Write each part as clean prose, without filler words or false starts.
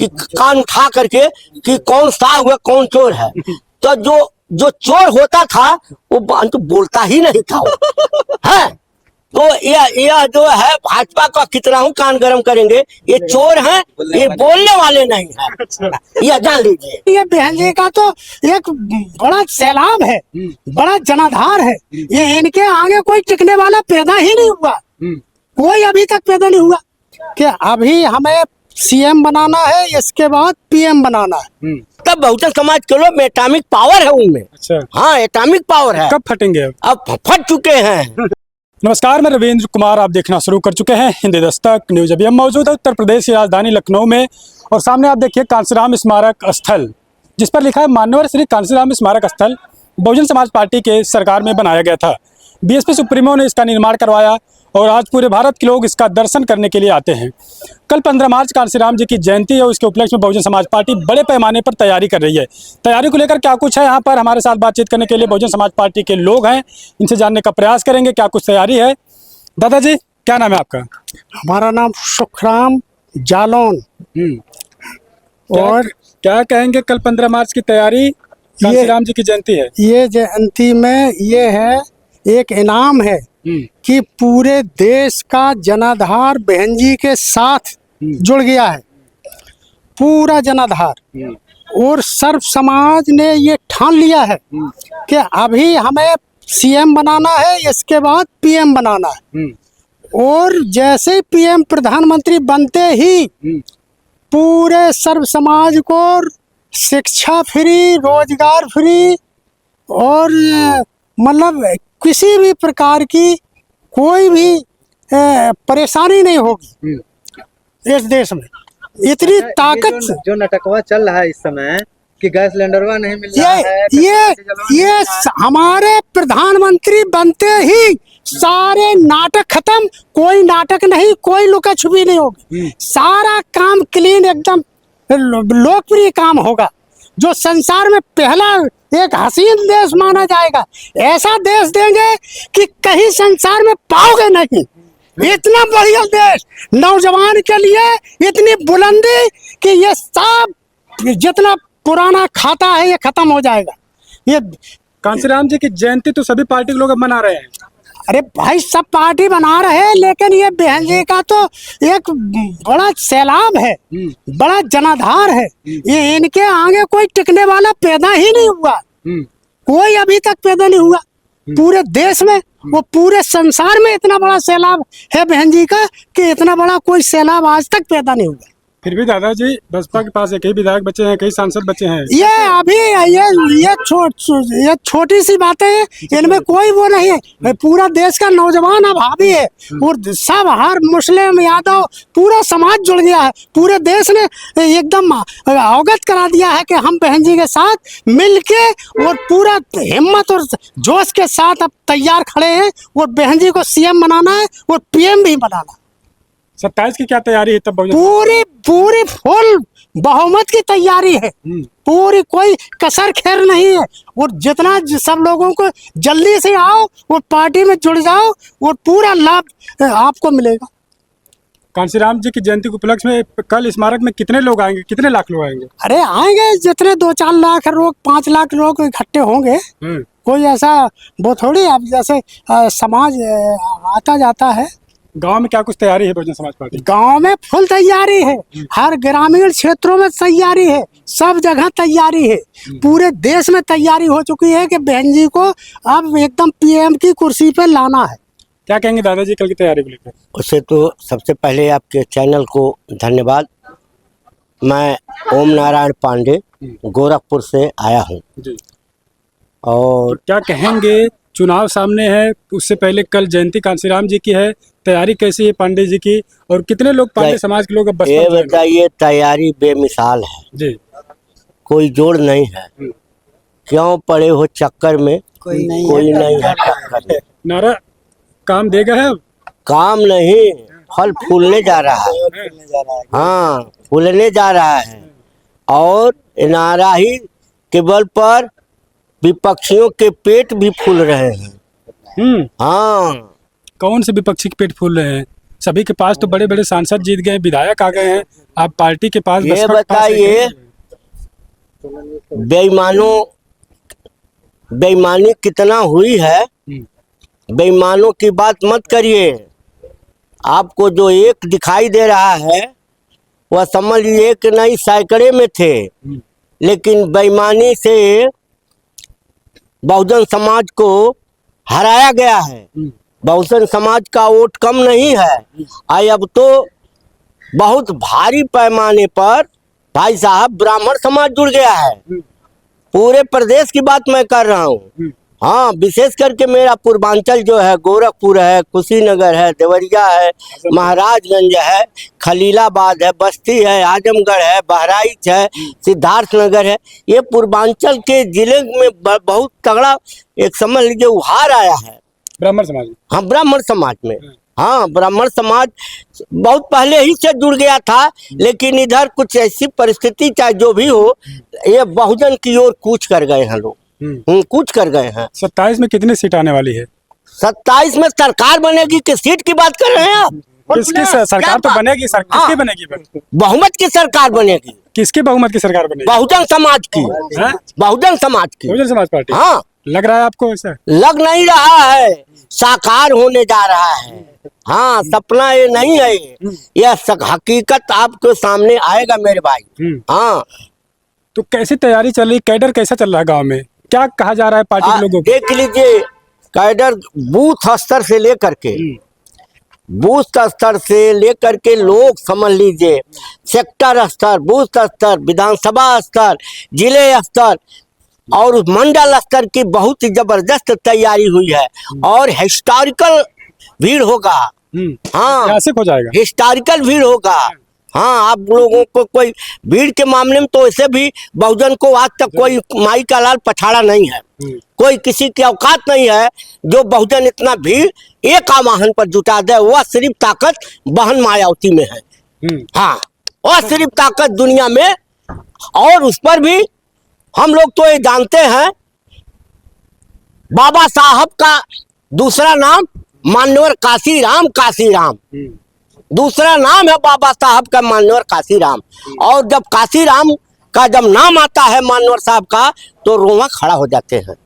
कि कान उठा करके कि कौन सा हुआ कौन चोर है। तो जो चोर होता था वो तो बोलता ही नहीं था है। तो यह जो है भाजपा का कितना हूँ कान गरम करेंगे, ये चोर हैं, ये बोलने वाले नहीं है, यह जान लीजिए। ये बहन जी का तो एक बड़ा सैलाब है, बड़ा जनाधार है। ये इनके आगे कोई टिकने वाला पैदा ही नहीं हुआ, कोई अभी तक पैदा नहीं हुआ कि अभी हमें सीएम बनाना है, इसके बाद पीएम बनाना है। तब बहुजन समाज के लोग में एटॉमिक पावर है उनमें। अच्छा, हाँ अब पावर है। कब फटेंगे अब फट चुके हैं। नमस्कार, मैं रविंद्र कुमार, आप देखना शुरू कर चुके हैं हिंदी दस्तक न्यूज। अभी हम मौजूद है उत्तर प्रदेश की राजधानी लखनऊ में और सामने आप देखिए कांसीराम स्मारक स्थल, जिस पर लिखा है मान्यवर श्री कांसीराम स्मारक स्थल बहुजन समाज पार्टी के सरकार में बनाया गया था। बीएसपी सुप्रीमो ने इसका निर्माण करवाया और आज पूरे भारत के लोग इसका दर्शन करने के लिए आते हैं। कल 15 मार्च कांसीराम जी की जयंती है और उसके उपलक्ष्य में बहुजन समाज पार्टी बड़े पैमाने पर तैयारी कर रही है। तैयारी को लेकर क्या कुछ है यहाँ पर हमारे साथ बातचीत करने के लिए बहुजन समाज पार्टी के लोग हैं, इनसे जानने का प्रयास करेंगे क्या कुछ तैयारी है। दादाजी, क्या नाम है आपका? हमारा नाम सुखराम जालौन। और क्या कहेंगे, कल 15 मार्च की तैयारी, कांसीराम जी की जयंती है। ये जयंती में ये है एक इनाम है कि पूरे देश का जनाधार बहन जी के साथ जुड़ गया है, पूरा जनाधार। और सर्व समाज ने ये ठान लिया है कि अभी हमें सीएम बनाना है, इसके बाद पीएम बनाना है। और जैसे ही पीएम प्रधानमंत्री बनते ही पूरे सर्व समाज को शिक्षा फ्री, रोजगार फ्री और मतलब किसी भी प्रकार की कोई भी परेशानी नहीं होगी इस देश में। इतनी ताकत जो नटकवा चल रहा है इस समय कि गैस सिलेंडरवा नहीं मिल रहा है, ये हमारे प्रधानमंत्री बनते ही सारे नाटक खत्म, कोई नाटक नहीं, कोई लुका छुपी नहीं होगी, सारा काम क्लीन एकदम लोकप्रिय काम होगा, जो संसार में पहला एक हसीन देश माना जाएगा। ऐसा देश देंगे कि कहीं संसार में पाओगे नहीं। इतना बढ़िया देश, नौजवान के लिए इतनी बुलंदी कि ये सब जितना पुराना खाता है ये खत्म हो जाएगा। ये कांसीराम जी की जयंती तो सभी पार्टी के लोग अब मना रहे हैं। अरे भाई, सब पार्टी बना रहे हैं, लेकिन ये बहन जी का तो एक बड़ा सैलाब है, बड़ा जनाधार है। ये इनके आगे कोई टिकने वाला पैदा ही नहीं हुआ, कोई अभी तक पैदा नहीं हुआ पूरे देश में। वो पूरे संसार में इतना बड़ा सैलाब है बहन जी का कि इतना बड़ा कोई सैलाब आज तक पैदा नहीं हुआ। फिर भी दादाजी, बसपा के पास कई विधायक बचे हैं, कई सांसद बचे हैं। ये अभी ये छोटी सी बातें हैं, इनमें कोई वो नहीं है। पूरा देश का नौजवान अब हावी है और सब हर मुस्लिम यादव पूरा समाज जुड़ गया है। पूरे देश ने एकदम अवगत करा दिया है कि हम बहन जी के साथ मिलके और पूरा हिम्मत और जोश के साथ अब तैयार खड़े हैं और बहन जी को सीएम बनाना है और पीएम भी बनाना है। 27 की क्या तैयारी है तब? पूरी फुल बहुमत की तैयारी है, पूरी कोई कसर खैर नहीं है। और जितना सब लोगों को जल्दी से आओ और पार्टी में जुड़ जाओ और पूरा लाभ आपको मिलेगा। कांसीराम जी की जयंती के उपलक्ष्य में कल स्मारक में कितने लोग आएंगे, कितने लाख लोग आएंगे? अरे आएंगे जितने 2-4 लाख लोग, 5 लाख लोग इकट्ठे होंगे। कोई ऐसा वो थोड़ी, अब जैसे समाज आता जाता है। गांव में क्या कुछ तैयारी है बहुजन समाज पार्टी? गांव में फुल तैयारी है, हर ग्रामीण क्षेत्रों में तैयारी है, सब जगह तैयारी है, पूरे देश में तैयारी हो चुकी है कि बहन जी को अब एकदम पीएम की कुर्सी पे लाना है। क्या कहेंगे दादाजी कल की तैयारी को लेकर? उससे तो सबसे पहले आपके चैनल को धन्यवाद। मैं ओम नारायण पांडे गोरखपुर से आया हूँ। और क्या कहेंगे, चुनाव सामने है, उससे पहले कल जयंती कांसीराम जी की है, तैयारी कैसी है पांडे जी की और कितने लोग पांडे समाज के लोग अब ये बताइए? तैयारी बेमिसाल है जी, कोई जोड़ नहीं है। क्यों पड़े हो चक्कर में, कोई नहीं है टक्कर में। नारा काम देगा है, काम नहीं, फल फूलने जा रहा है। हाँ, फूलने जा रहा है। और नारा ही के बल पर विपक्षियों के पेट भी फूल रहे हैं। हाँ, कौन से विपक्षी के पेट फूल रहे हैं? सभी के पास तो बड़े बड़े सांसद जीत गए, विधायक आ गए हैं, आप पार्टी के पास ये बसपा के पास बताइए, बेईमानी कितना हुई है। बेईमानों की बात मत करिए। आपको जो एक दिखाई दे रहा है वह समझ लीजिए कि नहीं सैकड़े में थे, लेकिन बेईमानी से बहुजन समाज को हराया गया है। बहुजन समाज का वोट कम नहीं है। अब तो बहुत भारी पैमाने पर भाई साहब ब्राह्मण समाज जुड़ गया है। पूरे प्रदेश की बात मैं कर रहा हूँ। हाँ, विशेष करके मेरा पूर्वांचल जो है, गोरखपुर है, कुशीनगर है, देवरिया है, महाराजगंज है, खलीलाबाद है, बस्ती है, आजमगढ़ है, बहराइच है, सिद्धार्थनगर है। ये पूर्वांचल के जिले में बहुत तगड़ा एक समझ लीजिए उहार आया है ब्राह्मण समाज में। हाँ, ब्राह्मण समाज में। हाँ, ब्राह्मण समाज बहुत पहले ही से जुड़ गया था, लेकिन इधर कुछ ऐसी परिस्थिति चाहे जो भी हो, ये बहुजन की ओर कूच कर गए हैं लोग। कूच कर गए हैं। 27 में कितनी सीट आने वाली है? 27 में सरकार बनेगी कि सीट की बात कर रहे हैं आप? किसकी सरकार तो बनेगी, किसकी बनेगी? बहुमत की सरकार बनेगी। किसकी बहुमत की सरकार बनेगी? बहुजन समाज की। हाँ? बहुजन समाज की। बहुजन समाज पार्टी। हाँ, लग रहा है आपको ऐसा? लग नहीं रहा है, साकार होने जा रहा है। हाँ, सपना ये नहीं है, यह हकीकत आपके सामने आएगा मेरे भाई। हाँ, तो कैसी तैयारी चल रही, कैडर कैसा चल रहा है गांव में, क्या कहा जा रहा है पार्टी के लोगों को? देख लीजिए, कैडर बूथ स्तर से लेकर के लोग समझ लीजिए, सेक्टर स्तर, बूथ स्तर, विधानसभा स्तर, जिले स्तर और मंडल स्तर की बहुत ही जबरदस्त तैयारी हुई है। और हिस्टोरिकल भीड़ होगा। हाँ, ऐतिहासिक हो जाएगा, हिस्टोरिकल भीड़ होगा। हाँ, आप लोगों को कोई भीड़ के मामले में तो ऐसे भी बहुजन को आज तक कोई माई का लाल पछाड़ा नहीं है। कोई किसी की औकात नहीं है जो बहुजन इतना भीड़ एक आवाहन पर जुटा दे। वह सिर्फ ताकत बहन मायावती में है। हाँ, वह सिर्फ ताकत दुनिया में। और उस पर भी हम लोग तो ये जानते हैं, बाबा साहब का दूसरा नाम मान्यवर काशीराम। काशीराम दूसरा नाम है बाबा साहब का, मान्यवर काशीराम। और जब काशीराम का जब नाम आता है मान्यवर साहब का, तो रोमा खड़ा हो जाते हैं।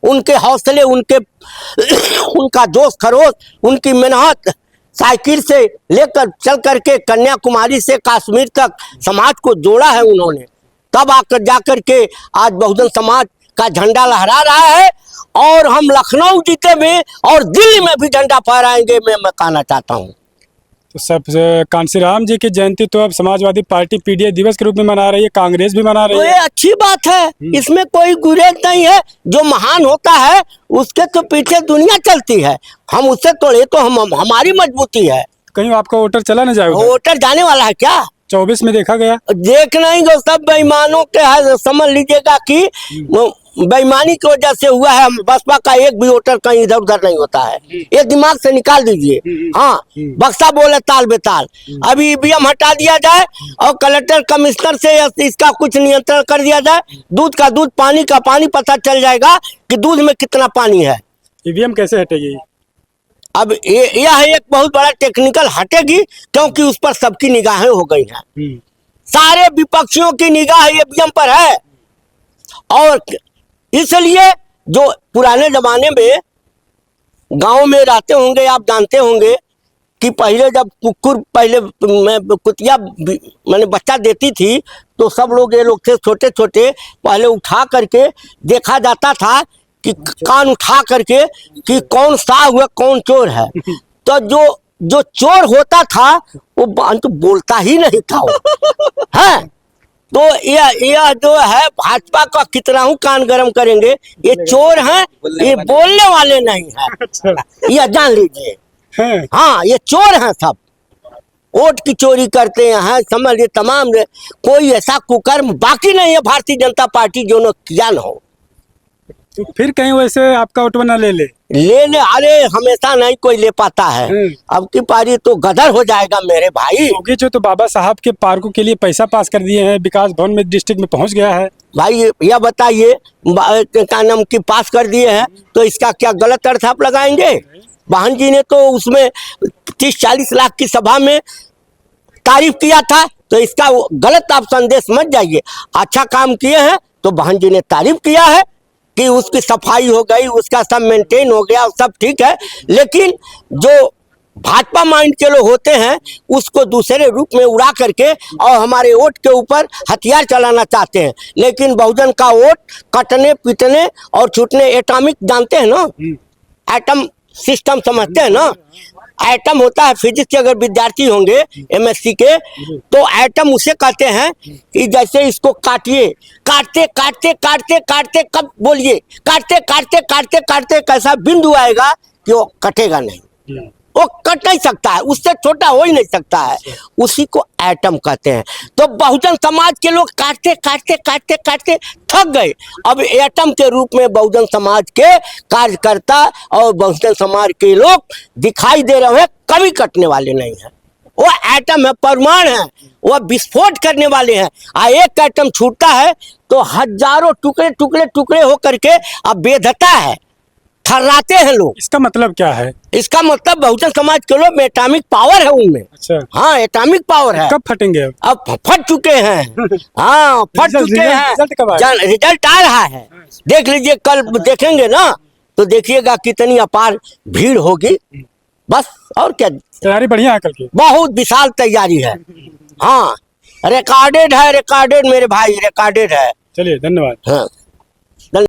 उनके हौसले, उनका जोश खरोश, उनकी मेहनत, साइकिल से लेकर चल करके कन्याकुमारी से कश्मीर तक समाज को जोड़ा है उन्होंने। तब आकर जाकर के आज बहुजन समाज का झंडा लहरा रहा है। और हम लखनऊ जीते में और दिल्ली में भी झंडा फहराएंगे, मैं कहना चाहता हूँ। तो सब कांशीराम जी की जयंती तो अब समाजवादी पार्टी पीडीए दिवस के रूप में मना रही है, कांग्रेस भी मना रही तो है। ये अच्छी बात है, इसमें कोई गुरेज नहीं है। जो महान होता है उसके तो पीछे दुनिया चलती है, हम उससे तोड़े तो हमारी मजबूती है। कहीं आपका वोटर चला न जाए? वोटर जाने वाला है क्या? 24 में देखा गया। देखना ही जो सब बेईमानों के है, समझ लीजिएगा कि बेईमानी की वजह से हुआ है। बसपा का एक भी वोटर कहीं इधर उधर नहीं होता है, ये दिमाग से निकाल दीजिए। हाँ, बक्सा बोले ताल बेताल। अभी ईवीएम हटा दिया जाए और कलेक्टर कमिश्नर से इसका कुछ नियंत्रण कर दिया जाए। दूध का दूध, पानी का पानी, पता चल जाएगा कि दूध में कितना पानी है। ईवीएम कैसे हटेगी? अब यह एक बहुत बड़ा टेक्निकल हटेगी, क्योंकि उस पर सबकी निगाहें हो गई हैं। सारे विपक्षियों की निगाह ईवीएम पर है। और इसलिए जो पुराने जमाने में गांव में रहते होंगे, आप जानते होंगे कि पहले जब कुतिया मैंने बच्चा देती थी, तो सब लोग, ये लोग थे छोटे छोटे, पहले उठा करके देखा जाता था कि कान उठा करके कि कौन सा हुआ, कौन चोर है। तो जो चोर होता था वो तो बोलता ही नहीं था है। तो यह जो है भाजपा का कितना हूँ कान गरम करेंगे, ये चोर हैं, ये बोलने वाले नहीं है, यह जान लीजिए। हाँ, ये चोर हैं सब, वोट की चोरी करते हैं, समझ लीजिए। तमाम कोई ऐसा कुकर्म बाकी नहीं है भारतीय जनता पार्टी जो न किया न हो। तो फिर कहीं वैसे आपका वोट ना ले ले? अरे हमेशा नहीं कोई ले पाता है। अब की पारी तो गदर हो जाएगा मेरे भाई। योगी जो तो बाबा साहब के पार्कों के लिए पैसा पास कर दिए हैं, विकास भवन में डिस्ट्रिक्ट में पहुंच गया है। भाई यह बताइए, क्या नाम की पास कर दिए हैं, तो इसका क्या गलत अर्थ आप लगाएंगे? बहन जी ने तो उसमें 30-40 लाख की सभा में तारीफ किया था, तो इसका गलत आप संदेश मत जाइए। अच्छा काम किए हैं तो बहन जी ने तारीफ किया है कि उसकी सफाई हो गई, उसका सब मेंटेन हो गया, सब ठीक है। लेकिन जो भाजपा माइंड के लोग होते हैं उसको दूसरे रूप में उड़ा करके और हमारे वोट के ऊपर हथियार चलाना चाहते हैं। लेकिन बहुजन का वोट कटने पीटने और छूटने, एटॉमिक जानते हैं ना, एटम सिस्टम समझते हैं ना। एटम होता है, फिजिक्स के अगर विद्यार्थी होंगे एमएससी के, तो एटम उसे कहते हैं कि जैसे इसको काटिए, काटते काटते काटते काटते, कब बोलिए, काटते काटते काटते काटते कैसा बिंदु आएगा कि वो कटेगा नहीं, वो कट नहीं सकता है, उससे छोटा हो ही नहीं सकता है, उसी को एटम कहते हैं। तो बहुजन समाज के लोग काटते काटते काटते काटते थक गए। अब एटम के रूप में बहुजन समाज के कार्यकर्ता और बहुजन समाज के लोग दिखाई दे रहे हैं, कभी कटने वाले नहीं है। वो एटम है, परमाणु है, वो विस्फोट करने वाले हैं। एक एटम छूटता है तो हजारों टुकड़े टुकड़े टुकड़े होकर के अब बेधता है, थर्राते हैं लोग। इसका मतलब क्या है? इसका मतलब बहुजन समाज के लोग में एटॉमिक पावर है उनमें। अच्छा, हाँ, एटॉमिक पावर है। कब फटेंगे अब? अब फट चुके हैं। हाँ, फट चुके हैं। रिजल्ट कब आएगा? रिजल्ट आ रहा है, देख लीजिए, कल देखेंगे ना तो देखिएगा कितनी अपार भीड़ होगी। बस और क्या, तैयारी बढ़िया है कल की? बहुत विशाल तैयारी है। हाँ, रिकॉर्डेड है, रिकॉर्डेड मेरे भाई, रिकॉर्डेड है। चलिए, धन्यवाद। हाँ।